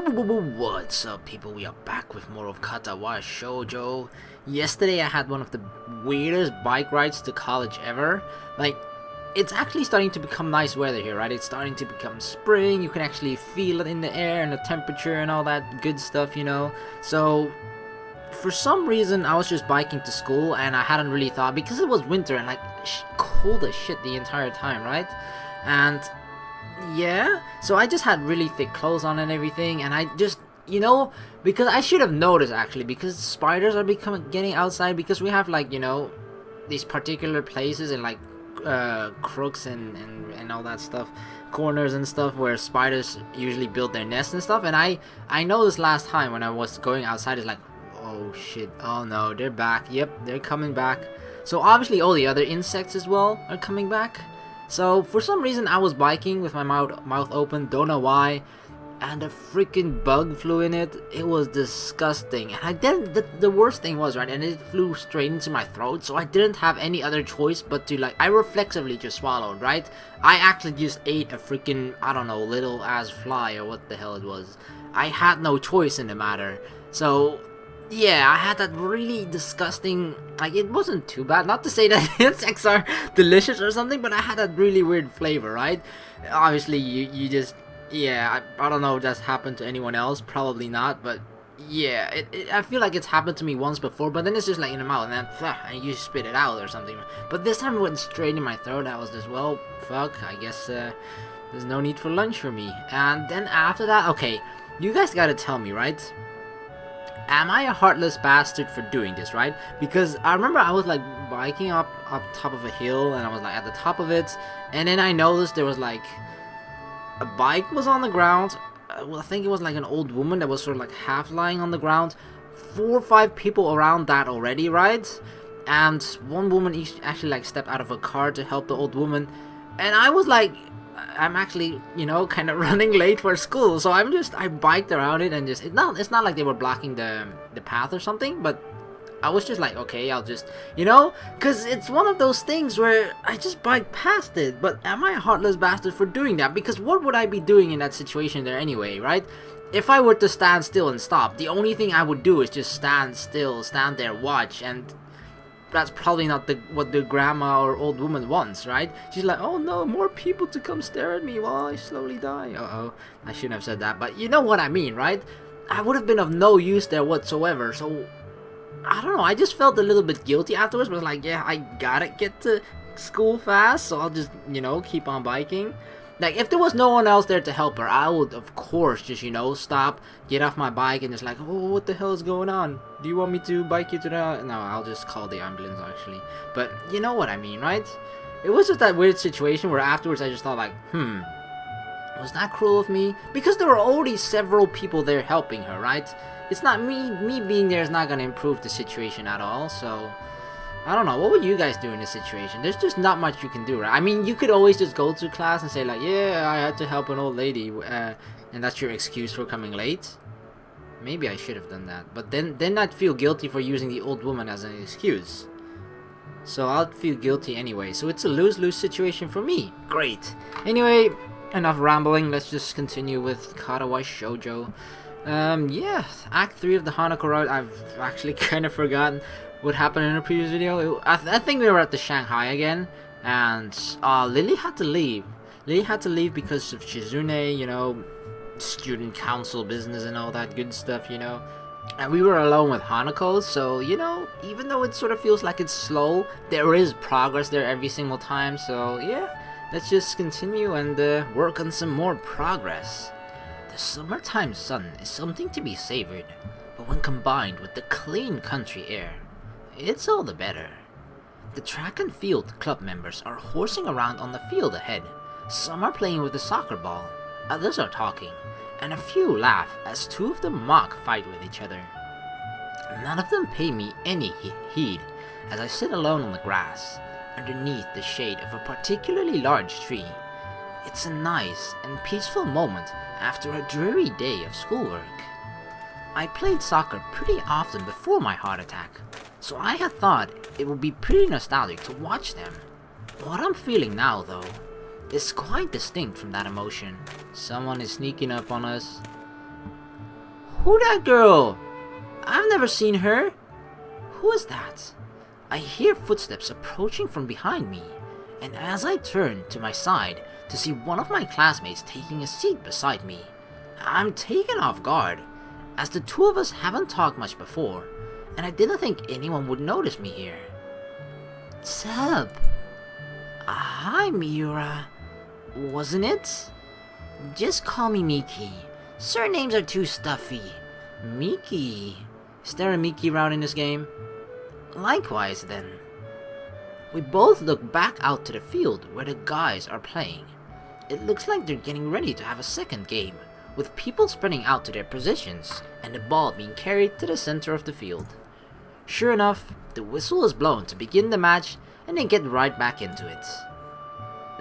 What's up, people? We are back with more of Katawa Shoujo. Yesterday I had one of the weirdest bike rides to college ever. Like, it's actually starting to become nice weather here, right? It's starting to become spring. You can actually feel it in the air and the temperature and all that good stuff, you know? So, for some reason, I was just biking to school and I hadn't really thought, because it was winter and like cold as shit the entire time, right? And yeah, so I just had really thick clothes on and everything, and I just, you know, because I should have noticed actually, because spiders are getting outside, because we have like, you know, these particular places and like crooks and all that stuff, corners and stuff where spiders usually build their nests and stuff. And I noticed last time when I was going outside, it's like, oh shit, oh no, they're back. Yep, they're coming back. So obviously all the other insects as well are coming back. So for some reason I was biking with my mouth open, don't know why, and a freaking bug flew in it. It was disgusting, and I didn't, the worst thing was, right, and it flew straight into my throat, so I didn't have any other choice but to, like, I reflexively just swallowed, right? I actually just ate a freaking, I don't know, little ass fly or what the hell it was. I had no choice in the matter. So yeah, I had that really disgusting, like, it wasn't too bad, not to say that insects are delicious or something, but I had that really weird flavor, right? Obviously, you just, yeah, I don't know if that's happened to anyone else, probably not, but yeah, I feel like it's happened to me once before, but then it's just like in the mouth, and then, and you spit it out or something. But this time it went straight in my throat. I was just, well, fuck, I guess, there's no need for lunch for me. And then after that, okay, you guys gotta tell me, right? Am I a heartless bastard for doing this, right? Because I remember I was like biking up top of a hill, and I was like at the top of it, and then I noticed there was like a bike was on the ground. Well, I think it was like an old woman that was sort of like half lying on the ground. 4 or 5 people around that already, right? And one woman actually like stepped out of a car to help the old woman, and I was like, I'm actually, you know, kind of running late for school, so I biked around it and just, it's not like they were blocking the path or something, but I was just like, okay, I'll just, you know, because it's one of those things where I just biked past it. But am I a heartless bastard for doing that? Because what would I be doing in that situation there anyway, right? If I were to stand still and stop, the only thing I would do is just stand still, stand there, watch, and that's probably not what the grandma or old woman wants, right? She's like, oh no, more people to come stare at me while I slowly die. Uh-oh, I shouldn't have said that, but you know what I mean, right? I would have been of no use there whatsoever, so I don't know, I just felt a little bit guilty afterwards, but like, yeah, I gotta get to school fast, so I'll just, you know, keep on biking. Like, if there was no one else there to help her, I would, of course, just, you know, stop, get off my bike, and just like, oh, what the hell is going on? Do you want me to bike you to the... No, I'll just call the ambulance, actually. But, you know what I mean, right? It was just that weird situation where afterwards I just thought, like, was that cruel of me? Because there were already several people there helping her, right? It's not me being there is not gonna improve the situation at all, so I don't know, what would you guys do in this situation? There's just not much you can do, right? I mean, you could always just go to class and say like, yeah, I had to help an old lady, and that's your excuse for coming late. Maybe I should have done that, but then I'd feel guilty for using the old woman as an excuse. So I'll feel guilty anyway, so it's a lose-lose situation for me. Great. Anyway, enough rambling, let's just continue with Katawa Shoujo. Yeah, Act 3 of the Hanako route, I've actually kind of forgotten what happened in a previous video. I think we were at the Shanghai again, and Lily had to leave. Lily had to leave because of Shizune, you know, student council business and all that good stuff, you know. And we were alone with Hanako, so, you know, even though it sort of feels like it's slow, there is progress there every single time, so yeah, let's just continue and work on some more progress. The summertime sun is something to be savored, but when combined with the clean country air, it's all the better. The track and field club members are horsing around on the field ahead. Some are playing with a soccer ball, others are talking, and a few laugh as 2 of them mock fight with each other. None of them pay me any heed as I sit alone on the grass, underneath the shade of a particularly large tree. It's a nice and peaceful moment after a dreary day of schoolwork. I played soccer pretty often before my heart attack, so I had thought it would be pretty nostalgic to watch them. What I'm feeling now, though, is quite distinct from that emotion. Someone is sneaking up on us. Who that girl? I've never seen her. Who is that? I hear footsteps approaching from behind me, and as I turn to my side to see one of my classmates taking a seat beside me, I'm taken off guard, as the two of us haven't talked much before, and I didn't think anyone would notice me here. Sup? Hi, Miura. Wasn't it? Just call me Miki. Surnames are too stuffy. Miki. Is there a Miki route in this game? Likewise, then. We both look back out to the field where the guys are playing. It looks like they're getting ready to have a second game, with people spreading out to their positions, and the ball being carried to the center of the field. Sure enough, the whistle is blown to begin the match, and they get right back into it.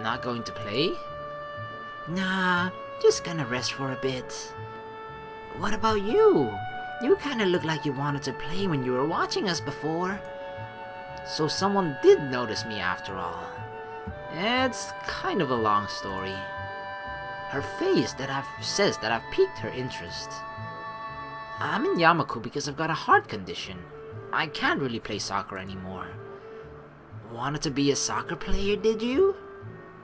Not going to play? Nah, just gonna rest for a bit. What about you? You kinda look like you wanted to play when you were watching us before. So someone did notice me after all. It's kind of a long story. Her face says that I've piqued her interest. I'm in Yamaku because I've got a heart condition. I can't really play soccer anymore. Wanted to be a soccer player, did you?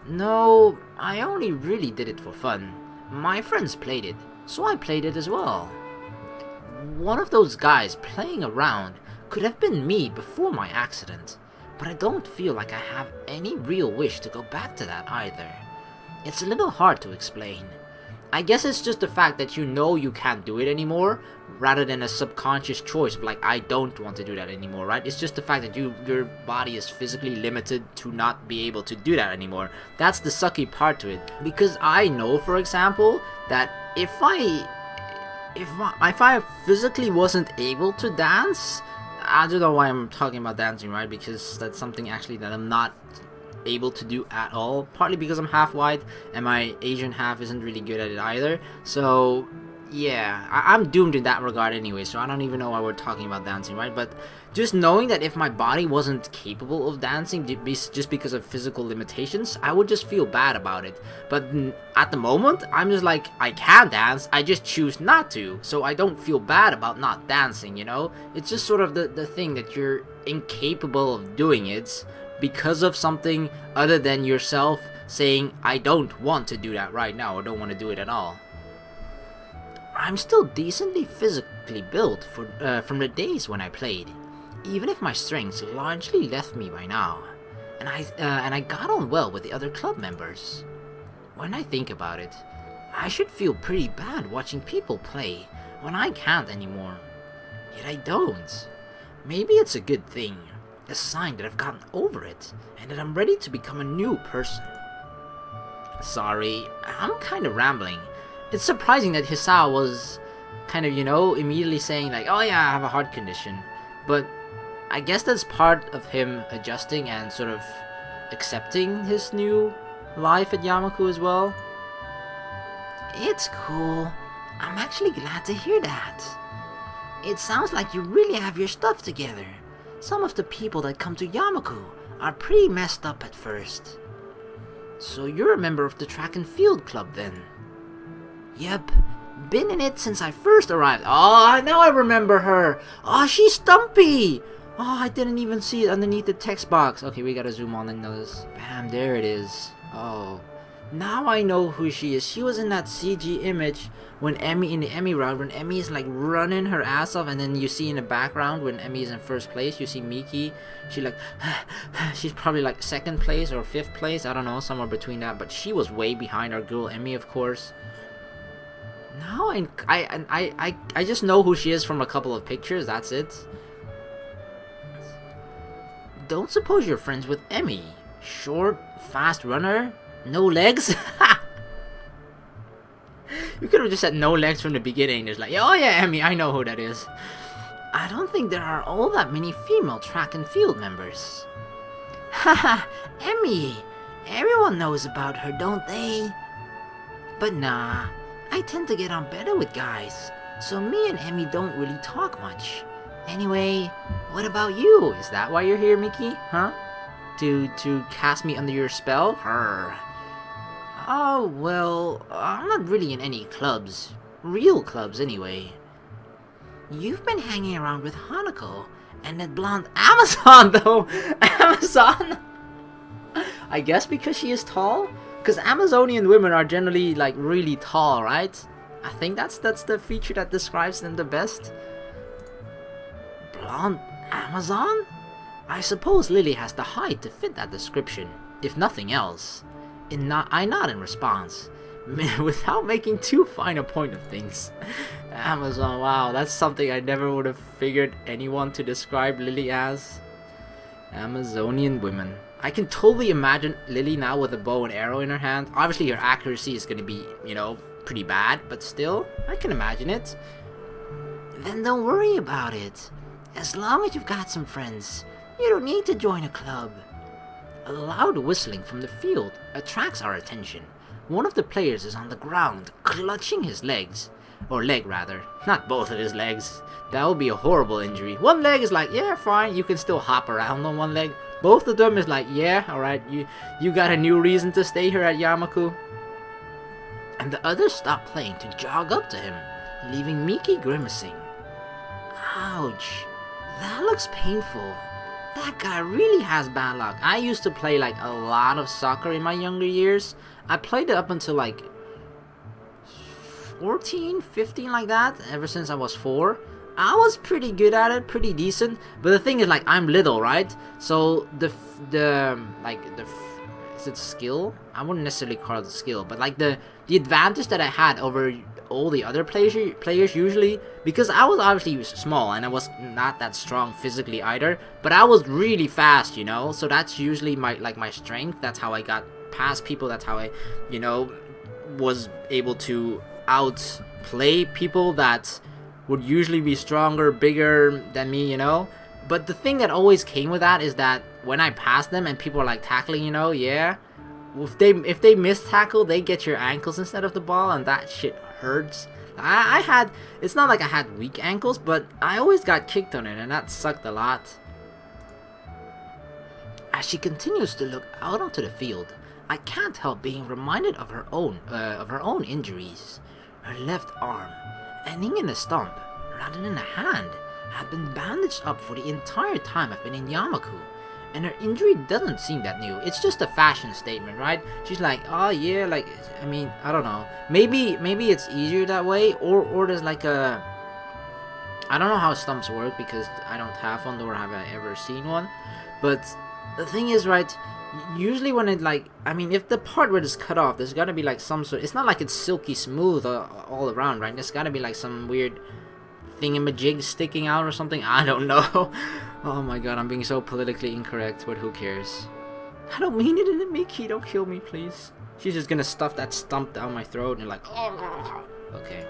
No, I only really did it for fun. My friends played it, so I played it as well. One of those guys playing around could have been me before my accident, but I don't feel like I have any real wish to go back to that either. It's a little hard to explain. I guess it's just the fact that you know you can't do it anymore, rather than a subconscious choice of like, I don't want to do that anymore, right? It's just the fact that your body is physically limited to not be able to do that anymore. That's the sucky part to it. Because I know, for example, that if I physically wasn't able to dance, I don't know why I'm talking about dancing, right? Because that's something actually that I'm not able to do at all, partly because I'm half white and my Asian half isn't really good at it either. So yeah, I'm doomed in that regard anyway, so I don't even know why we're talking about dancing, right? But just knowing that if my body wasn't capable of dancing just because of physical limitations, I would just feel bad about it. But at the moment, I'm just like, I can dance, I just choose not to, so I don't feel bad about not dancing, you know? It's just sort of the thing that you're incapable of doing it because of something other than yourself saying, I don't want to do that right now, or don't want to do it at all. I'm still decently physically built from the days when I played, even if my strengths largely left me by now, and I got on well with the other club members. When I think about it, I should feel pretty bad watching people play when I can't anymore. Yet I don't. Maybe it's a good thing, a sign that I've gotten over it, and that I'm ready to become a new person. Sorry, I'm kind of rambling. It's surprising that Hisao was kind of, immediately saying like, oh yeah, I have a heart condition. But I guess that's part of him adjusting and sort of accepting his new life at Yamaku as well. It's cool. I'm actually glad to hear that. It sounds like you really have your stuff together. Some of the people that come to Yamaku are pretty messed up at first. So you're a member of the track and field club then? Yep, been in it since I first arrived. Oh, now I remember her. Oh, she's Stumpy. Oh, I didn't even see it underneath the text box. Okay, we gotta zoom on and notice. Bam, there it is. Oh, now I know who she is. She was in that CG image when Emmy, in the Emmy round, when Emmy is like running her ass off, and then you see in the background when Emmy is in first place, you see Miki. She like, she's probably like second place or fifth place. I don't know, somewhere between that. But she was way behind our girl Emmy, of course. Now I just know who she is from a couple of pictures, that's it. Don't suppose you're friends with Emmy? Short, fast runner? No legs? You could have just said no legs from the beginning. It's like, oh yeah, Emmy, I know who that is. I don't think there are all that many female track and field members. Haha, Emmy! Everyone knows about her, don't they? But nah, I tend to get on better with guys, so me and Emmy don't really talk much. Anyway, what about you? Is that why you're here, Miki? Huh? To cast me under your spell? Her. Oh, well, I'm not really in any clubs. Real clubs, anyway. You've been hanging around with Hanako and that blonde Amazon though. Amazon? I guess because she is tall? Because Amazonian women are generally like really tall, right? I think that's the feature that describes them the best. Blonde Amazon? I suppose Lily has the height to fit that description, if nothing else. I nod in response, without making too fine a point of things. Amazon, wow, that's something I never would have figured anyone to describe Lily as. Amazonian women. I can totally imagine Lily now with a bow and arrow in her hand. Obviously her accuracy is going to be, pretty bad, but still, I can imagine it. Then don't worry about it. As long as you've got some friends, you don't need to join a club. A loud whistling from the field attracts our attention. One of the players is on the ground, clutching his legs. Or leg, rather. Not both of his legs. That would be a horrible injury. One leg is like, yeah, fine, you can still hop around on one leg. Both of them is like, yeah, alright, you got a new reason to stay here at Yamaku. And the others stop playing to jog up to him, leaving Miki grimacing. Ouch. That looks painful. That guy really has bad luck. I used to play like a lot of soccer in my younger years. I played it up until like 14, 15 like that, ever since I was 4. I was pretty good at it, pretty decent. But the thing is, like, I'm little, right? So is it skill? I wouldn't necessarily call it skill, but like the advantage that I had over all the other players usually, because I was obviously small and I was not that strong physically either, but I was really fast, so that's usually my strength. That's how I got past people. That's how I was able to outplay people that would usually be stronger, bigger than me, but the thing that always came with that is that when I passed them and people are like tackling, yeah, if they miss tackle, they get your ankles instead of the ball, and that shit hurts. It's not like I had weak ankles, but I always got kicked on it, and that sucked a lot. As she continues to look out onto the field, I can't help being reminded of her own injuries. Her left arm, ending in a stump rather than a hand, had been bandaged up for the entire time I've been in Yamaku. And her injury doesn't seem that new. It's just a fashion statement, right? She's like, oh yeah, like, I mean, I don't know. Maybe it's easier that way, or there's like a... I don't know how stumps work because I don't have one, nor have I ever seen one. But the thing is, right, usually when it like, I mean, if the part where it's cut off, there's gotta be like some sort... It's not like it's silky smooth all around, right? There's gotta be like some weird thingamajig sticking out or something. I don't know. Oh my god, I'm being so politically incorrect, but who cares? I don't mean it in a Miki, don't kill me, please. She's just gonna stuff that stump down my throat and like, oh. Okay.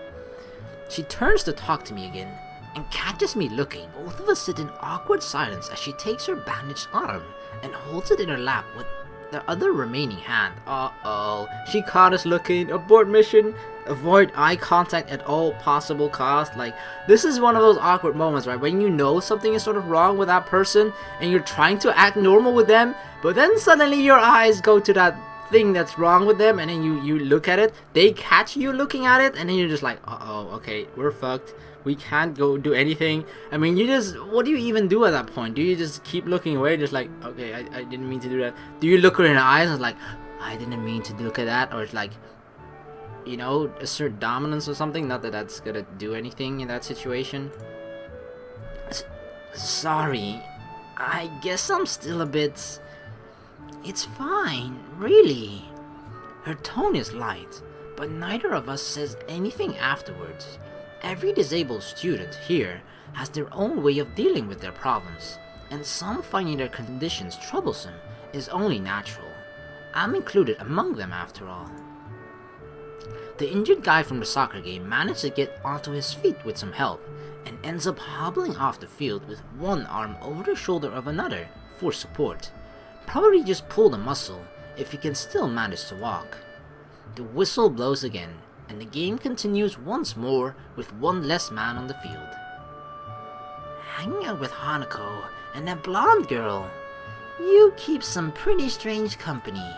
She turns to talk to me again, and catches me looking. Both of us sit in awkward silence as she takes her bandaged arm and holds it in her lap with the other remaining hand. Uh-oh. She caught us looking. Abort mission. Avoid eye contact at all possible cost. Like, this is one of those awkward moments, right? When you know something is sort of wrong with that person and you're trying to act normal with them, but then suddenly your eyes go to that thing that's wrong with them, and then you look at it, they catch you looking at it, and then you're just like, uh-oh, okay, we're fucked. We can't go do anything. I mean, what do you even do at that point? Do you just keep looking away, just like, okay, I didn't mean to do that? Do you look her in the eyes and it's like, I didn't mean to look at that? Or it's like, assert dominance or something? Not that that's gonna do anything in that situation. Sorry, I guess I'm still a bit... It's fine, really. Her tone is light, but neither of us says anything afterwards. Every disabled student here has their own way of dealing with their problems, and some finding their conditions troublesome is only natural. I'm included among them after all. The injured guy from the soccer game managed to get onto his feet with some help, and ends up hobbling off the field with one arm over the shoulder of another for support. Probably just pulled a muscle if he can still manage to walk. The whistle blows again, and the game continues once more with one less man on the field. Hanging out with Hanako and that blonde girl. You keep some pretty strange company.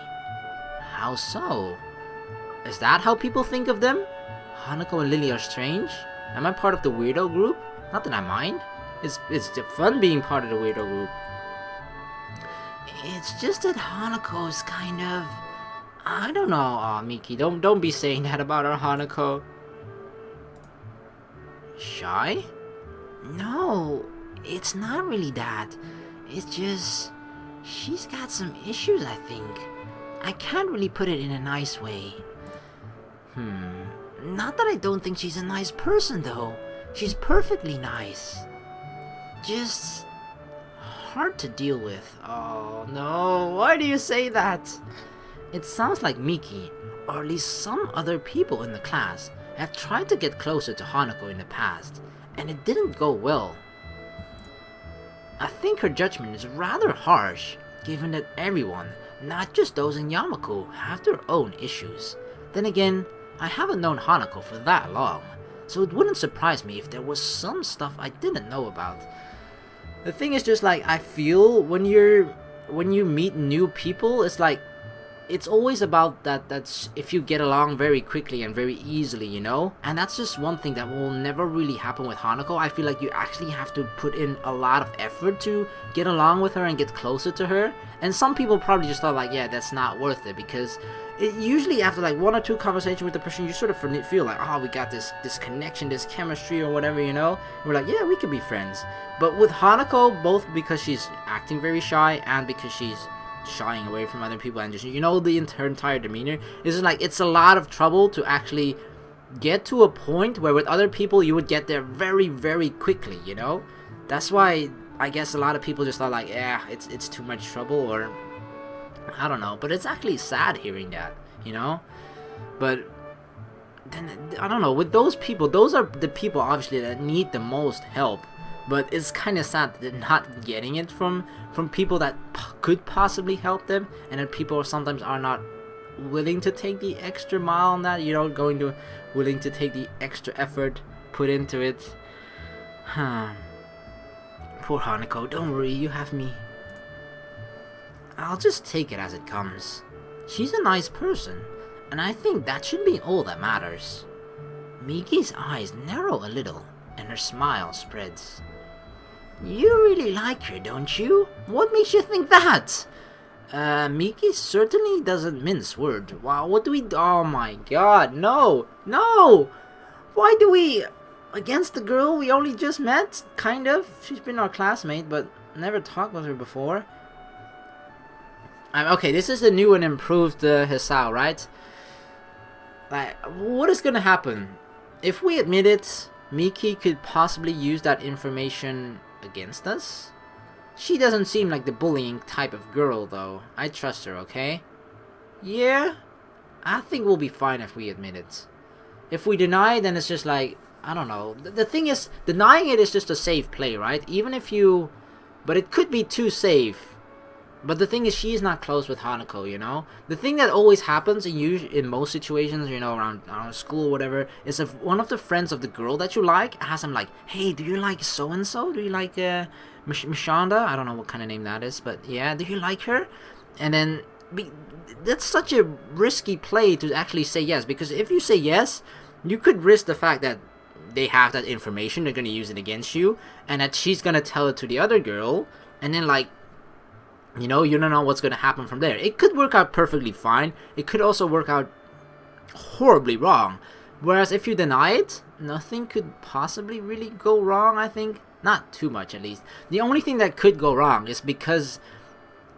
How so? Is that how people think of them? Hanako and Lily are strange? Am I part of the weirdo group? Not that I mind. It's fun being part of the weirdo group. It's just that Hanako's kind of... I don't know. Aw, Miki, don't be saying that about our Hanako. Shy? No, it's not really that. It's just... she's got some issues, I think. I can't really put it in a nice way. Not that I don't think she's a nice person, though. She's perfectly nice. Just... hard to deal with. Oh, no. Why do you say that? It sounds like Miki, or at least some other people in the class, have tried to get closer to Hanako in the past, and it didn't go well. I think her judgment is rather harsh, given that everyone, not just those in Yamaku, have their own issues. Then again, I haven't known Hanako for that long, so it wouldn't surprise me if there was some stuff I didn't know about. The thing is just like, I feel when you meet new people, it's like, it's always about that's if you get along very quickly and very easily, you know? And that's just one thing that will never really happen with Hanako. I feel like you actually have to put in a lot of effort to get along with her and get closer to her. And some people probably just thought like, yeah, that's not worth it, because it usually after like 1 or 2 conversations with the person, you sort of feel like, oh, we got this connection, this chemistry or whatever, you know? We're like, yeah, we could be friends. But with Hanako, both because she's acting very shy and because she's shying away from other people and just, you know, her entire demeanor, is just like, it's a lot of trouble to actually get to a point where with other people you would get there very, very quickly, you know? That's why I guess a lot of people just thought like, yeah, it's too much trouble, or I don't know. But it's actually sad hearing that, you know? But then, I don't know, with those people, those are the people obviously that need the most help. But it's kind of sad that they're not getting it from people that could possibly help them, and that people sometimes are not willing to take the extra mile on that, you know, willing to take the extra effort put into it. Poor Hanako, don't worry, you have me. I'll just take it as it comes. She's a nice person, and I think that should be all that matters. Miki's eyes narrow a little, and her smile spreads. You really like her, don't you? What makes you think that? Miki certainly doesn't mince words. Wow, what do we... Oh my god, no! No! Why do we... Against the girl we only just met? Kind of. She's been our classmate, but never talked with her before. Okay, this is the new and improved Hisao, right? Like, what is gonna happen? If we admit it, Miki could possibly use that information against us? She doesn't seem like the bullying type of girl, though. I trust her, okay? Yeah? I think we'll be fine if we admit it. If we deny, then it's just like, I don't know. The thing is, denying it is just a safe play, right? Even if you... But it could be too safe. But the thing is, she's not close with Hanako, you know? The thing that always happens in most situations, you know, around school or whatever, is if one of the friends of the girl that you like asks him like, hey, do you like so-and-so? Do you like Mishanda? I don't know what kind of name that is, but yeah, do you like her? And then, that's such a risky play to actually say yes, because if you say yes, you could risk the fact that they have that information, they're going to use it against you, and that she's going to tell it to the other girl, and then like, you know, you don't know what's going to happen from there. It could work out perfectly fine. It could also work out horribly wrong. Whereas if you deny it, nothing could possibly really go wrong, I think. Not too much, at least. The only thing that could go wrong is because...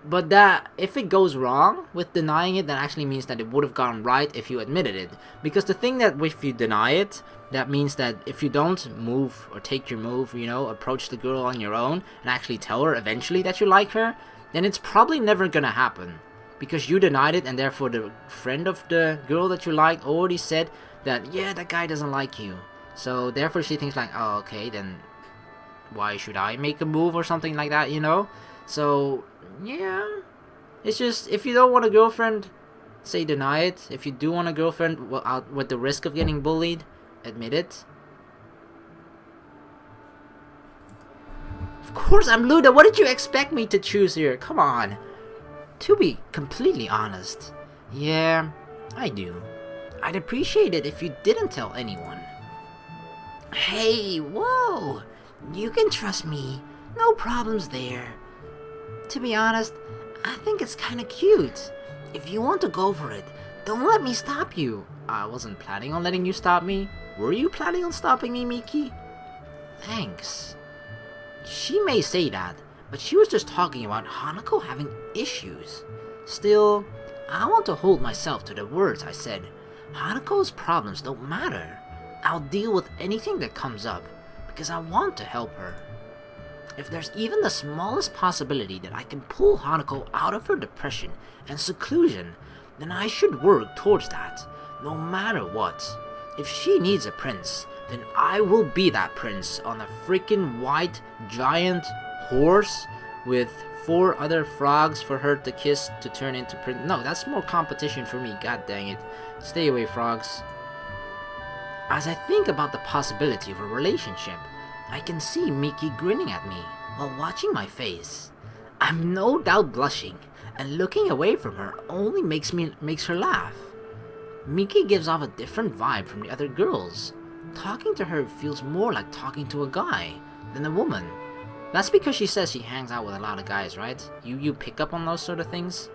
But that, if it goes wrong with denying it, that actually means that it would have gone right if you admitted it. Because the thing that if you deny it, that means that if you don't move or take your move, you know, approach the girl on your own and actually tell her eventually that you like her, then it's probably never gonna happen. Because you denied it, and therefore the friend of the girl that you liked already said that, yeah, that guy doesn't like you. So therefore she thinks like, oh, okay, then why should I make a move or something like that, you know? So, yeah. It's just, if you don't want a girlfriend, say deny it. If you do want a girlfriend with the risk of getting bullied, admit it. Of course I'm Luda, what did you expect me to choose here? Come on. To be completely honest, yeah, I do. I'd appreciate it if you didn't tell anyone. Hey, whoa! You can trust me. No problems there. To be honest, I think it's kinda cute. If you want to go for it, don't let me stop you. I wasn't planning on letting you stop me. Were you planning on stopping me, Miki? Thanks. She may say that, but she was just talking about Hanako having issues. Still, I want to hold myself to the words I said. Hanako's problems don't matter. I'll deal with anything that comes up, because I want to help her. If there's even the smallest possibility that I can pull Hanako out of her depression and seclusion, then I should work towards that, no matter what. If she needs a prince, then I will be that prince on a freaking white giant horse with 4 other frogs for her to kiss to turn into prince. No, that's more competition for me, god dang it. Stay away, frogs. As I think about the possibility of a relationship, I can see Miki grinning at me while watching my face. I'm no doubt blushing, and looking away from her only makes her laugh. Miki gives off a different vibe from the other girls. Talking to her feels more like talking to a guy than a woman. That's because she says she hangs out with a lot of guys, right? You pick up on those sort of things?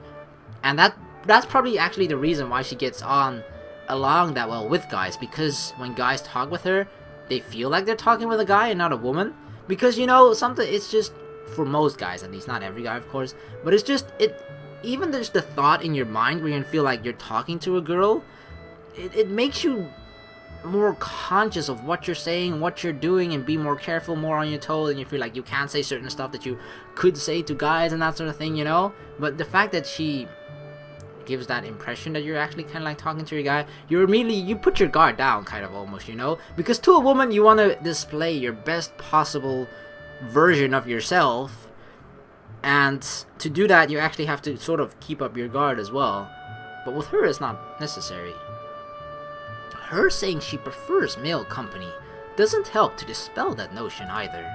And that's probably actually the reason why she gets on along that well with guys, because when guys talk with her, they feel like they're talking with a guy and not a woman. Because, you know, it's just, for most guys at least, not every guy of course, but it's just, even there's the thought in your mind where you feel like you're talking to a girl, it makes you more conscious of what you're saying, what you're doing, and be more careful, more on your toes, and you feel like you can't say certain stuff that you could say to guys and that sort of thing, you know? But the fact that she gives that impression that you're actually kind of like talking to your guy, you put your guard down, kind of almost, you know? Because to a woman, you want to display your best possible version of yourself, and to do that, you actually have to sort of keep up your guard as well. But with her, it's not necessary. Her saying she prefers male company doesn't help to dispel that notion either.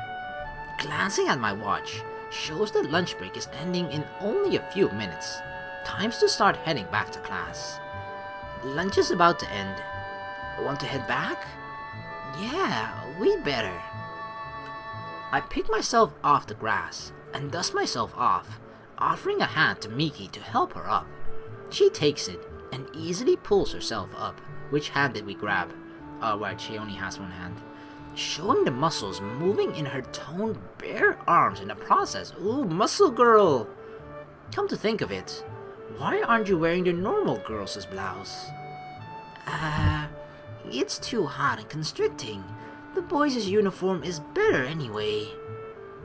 Glancing at my watch shows that lunch break is ending in only a few minutes. Time's to start heading back to class. Lunch is about to end. Want to head back? Yeah, we'd better. I pick myself off the grass and dust myself off, offering a hand to Miki to help her up. She takes it and easily pulls herself up. Which hand did we grab? Oh right, she only has one hand. Showing the muscles moving in her toned bare arms in the process. Ooh, muscle girl! Come to think of it, why aren't you wearing the normal girls' blouse? It's too hot and constricting. The boys' uniform is better anyway.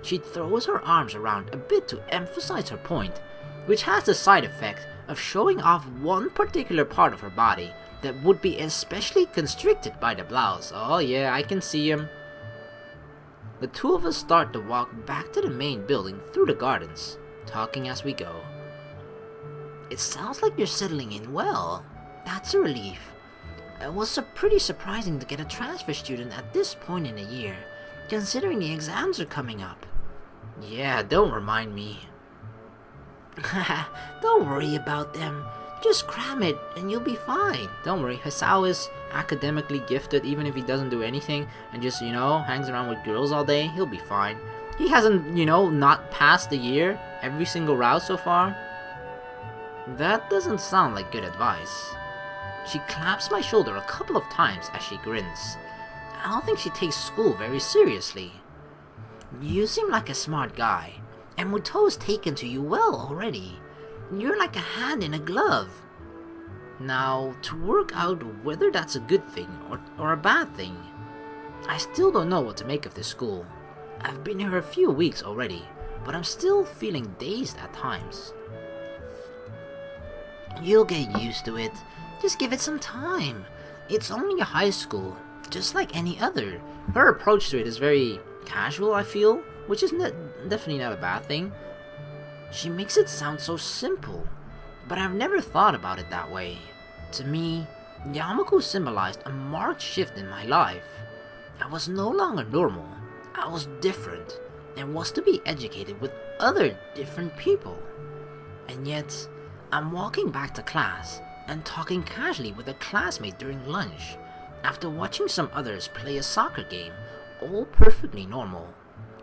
She throws her arms around a bit to emphasize her point, which has the side effect of showing off one particular part of her body that would be especially constricted by the blouse. Oh yeah, I can see him. The two of us start to walk back to the main building through the gardens, talking as we go. It sounds like you're settling in well. That's a relief. It was pretty surprising to get a transfer student at this point in the year, considering the exams are coming up. Yeah, don't remind me. Don't worry about them. Just cram it and you'll be fine. Don't worry, Hisao is academically gifted. Even if he doesn't do anything and just, you know, hangs around with girls all day, he'll be fine. He hasn't, you know, not passed the year every single route so far. That doesn't sound like good advice. She claps my shoulder a couple of times as she grins. I don't think she takes school very seriously. You seem like a smart guy, and Muto's taken to you well already. You're like a hand in a glove. Now, to work out whether that's a good thing or a bad thing, I still don't know what to make of this school. I've been here a few weeks already, but I'm still feeling dazed at times. You'll get used to it. Just give it some time. It's only a high school, just like any other. Her approach to it is very casual, I feel, which is definitely not a bad thing. She makes it sound so simple, but I've never thought about it that way. To me, Yamaku symbolized a marked shift in my life. I was no longer normal. I was different, and was to be educated with other different people. And yet, I'm walking back to class and talking casually with a classmate during lunch, after watching some others play a soccer game all perfectly normal.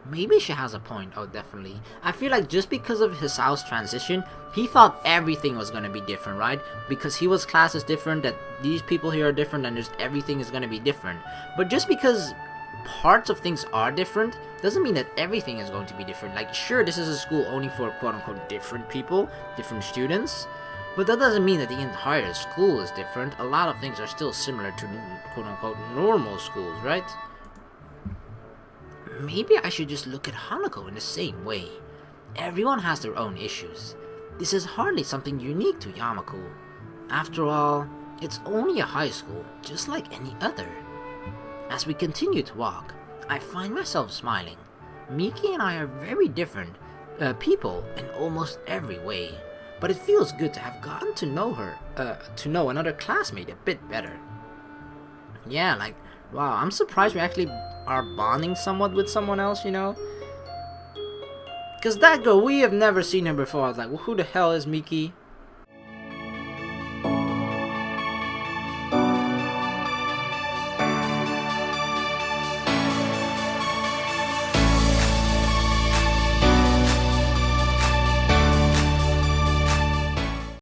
Maybe she has a point. Oh, definitely. I feel like just because of Hisao's transition, he thought everything was gonna be different, right? Because his class is different, that these people here are different, and just everything is gonna be different. But just because parts of things are different, doesn't mean that everything is going to be different. Like, sure, this is a school only for quote-unquote different people, different students, but that doesn't mean that the entire school is different. A lot of things are still similar to quote-unquote normal schools, right? Maybe I should just look at Hanako in the same way. Everyone has their own issues. This is hardly something unique to Yamaku. After all, it's only a high school, just like any other. As we continue to walk, I find myself smiling. Miki and I are very different people in almost every way, but it feels good to have gotten to know her, to know another classmate a bit better. Yeah, like, wow, I'm surprised we actually are bonding somewhat with someone else, you know? Because that girl, we have never seen her before. I was like, well, who the hell is Miki?